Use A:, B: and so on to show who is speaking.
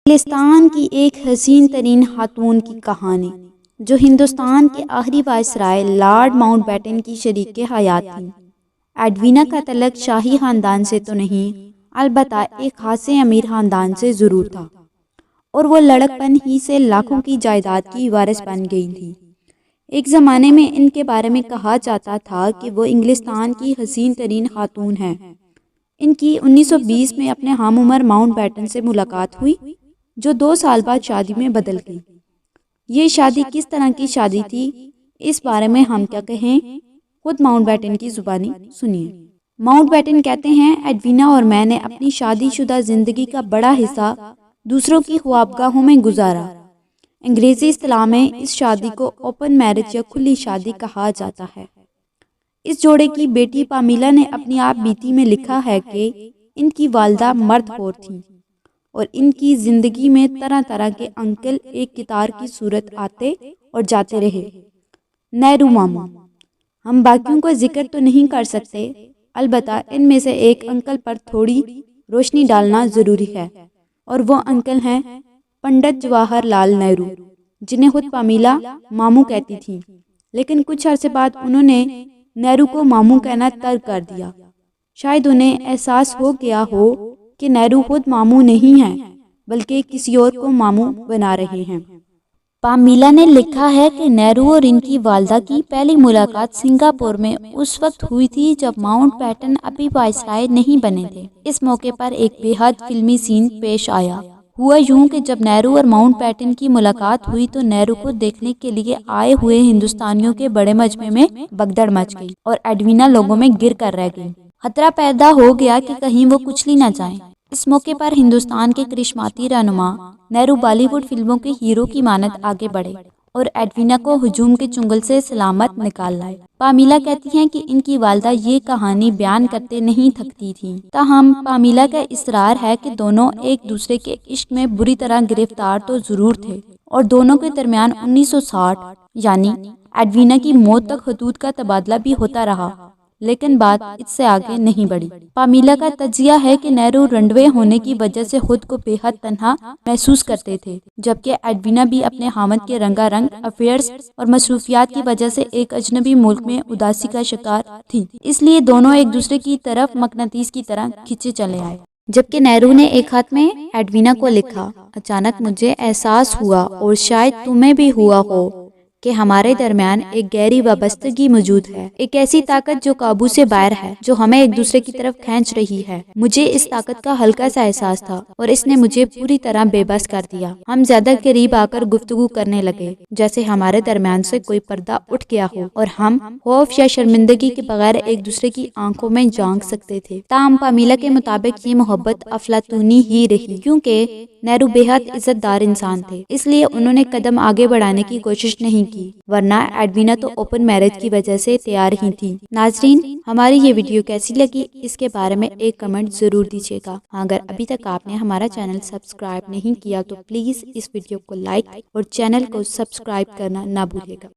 A: انگلستان کی ایک حسین ترین خاتون کی کہانی، جو ہندوستان کے آخری وائسرائے لارڈ ماؤنٹ بیٹن کی شریک حیات تھیں۔ ایڈوینا کا تعلق شاہی خاندان سے تو نہیں، البتہ ایک خاصے امیر خاندان سے ضرور تھا، اور وہ لڑکپن ہی سے لاکھوں کی جائیداد کی وارث بن گئی تھی۔ ایک زمانے میں ان کے بارے میں کہا جاتا تھا کہ وہ انگلستان کی حسین ترین خاتون ہیں۔ ان کی 1920 میں اپنے ہم عمر ماؤنٹ بیٹن سے ملاقات ہوئی، جو 2 سال بعد شادی میں بدل گئی۔ یہ شادی کس طرح کی شادی تھی، اس بارے میں ہم کیا کہیں، خود ماؤنٹ بیٹن کی زبانی سنیے۔ ماؤنٹ بیٹن کہتے ہیں، ایڈوینا اور میں نے اپنی شادی شدہ زندگی کا بڑا حصہ دوسروں کی خوابگاہوں میں گزارا۔ انگریزی اصطلاح میں اس شادی کو اوپن میرج یا کھلی شادی کہا جاتا ہے۔ اس جوڑے کی بیٹی پامیلا نے اپنی آپ بیتی میں لکھا ہے کہ ان کی والدہ مرد خور تھیں، اور ان کی زندگی میں طرح طرح کے انکل ایک قطار کی صورت آتے اور جاتے رہے۔ نہرو ماموں، ہم باقیوں کو ذکر تو نہیں کر سکتے، البتہ ان میں سے ایک انکل پر تھوڑی روشنی ڈالنا ضروری ہے، اور وہ انکل ہیں پنڈت جواہر لال نہرو، جنہیں خود پامیلا ماموں کہتی تھیں، لیکن کچھ عرصے بعد انہوں نے نہرو کو ماموں کہنا ترک کر دیا۔ شاید انہیں احساس ہو گیا ہو کہ نہرو خود ماموں نہیں ہیں، بلکہ کسی اور کو ماموں بنا رہے ہیں۔ پامیلا نے لکھا ہے کہ نہرو اور ان کی والدہ کی پہلی ملاقات سنگاپور میں اس وقت ہوئی تھی جب ماؤنٹ بیٹن ابھی وائسرائے نہیں بنے تھے۔ اس موقع پر ایک بے حد فلمی سین پیش آیا۔ ہوا یوں کہ جب نہرو اور ماؤنٹ بیٹن کی ملاقات ہوئی تو نہرو کو دیکھنے کے لیے آئے ہوئے ہندوستانیوں کے بڑے مجمع میں بھگدڑ مچ گئی، اور ایڈوینا لوگوں میں گر کر رہ گئی۔ خطرہ پیدا ہو گیا کہ کہیں وہ کچلی نہ جائیں۔ اس موقع پر ہندوستان کے کرشماتی رہنما نہرو بالی ووڈ فلموں کے ہیرو کی مانند آگے بڑھے اور ایڈوینا کو ہجوم کے چنگل سے سلامت نکال لائے۔ پامیلا کہتی ہیں کہ ان کی والدہ یہ کہانی بیان کرتے نہیں تھکتی تھیں، تاہم پامیلا کا اصرار ہے کہ دونوں ایک دوسرے کے عشق میں بری طرح گرفتار تو ضرور تھے، اور دونوں کے درمیان 1960 یعنی ایڈوینا کی موت تک خطوط کا تبادلہ بھی ہوتا رہا، لیکن بات اس سے آگے نہیں بڑھی۔ پامیلا کا تجزیہ ہے کہ نہرو رنڈوے ہونے کی وجہ سے خود کو بے حد تنہا محسوس کرتے تھے، جبکہ ایڈوینا بھی اپنے خاوند کے رنگا رنگ افیئرز اور مصروفیات کی وجہ سے ایک اجنبی ملک میں اداسی کا شکار تھی، اس لیے دونوں ایک دوسرے کی طرف مقناطیس کی طرح کھینچے چلے آئے۔ جبکہ نہرو نے ایک خط میں ایڈوینا کو لکھا، اچانک مجھے احساس ہوا، اور شاید تمہیں بھی ہوا ہو، کہ ہمارے درمیان ایک گہری وابستگی موجود ہے، ایک ایسی طاقت جو قابو سے باہر ہے، جو ہمیں ایک دوسرے کی طرف کھینچ رہی ہے۔ مجھے اس طاقت کا ہلکا سا احساس تھا، اور اس نے مجھے پوری طرح بے بس کر دیا۔ ہم زیادہ قریب آ کر گفتگو کرنے لگے، جیسے ہمارے درمیان سے کوئی پردہ اٹھ گیا ہو، اور ہم خوف یا شرمندگی کے بغیر ایک دوسرے کی آنکھوں میں جھانک سکتے تھے۔ تاہم پامیلا کے مطابق یہ محبت افلاطونی ہی رہی، کیونکہ نہرو بے حد عزت دار انسان تھے، اس لیے انہوں نے قدم آگے بڑھانے کی کوشش نہیں کی، ورنہ ایڈوینا تو اوپن میرج کی وجہ سے تیار ہی تھی۔ ناظرین، ہماری یہ ویڈیو کیسی لگی، اس کے بارے میں ایک کمنٹ ضرور دیجیے گا۔ اگر ابھی تک آپ نے ہمارا چینل سبسکرائب نہیں کیا تو پلیز اس ویڈیو کو لائک اور چینل کو سبسکرائب کرنا نہ بھولیے گا۔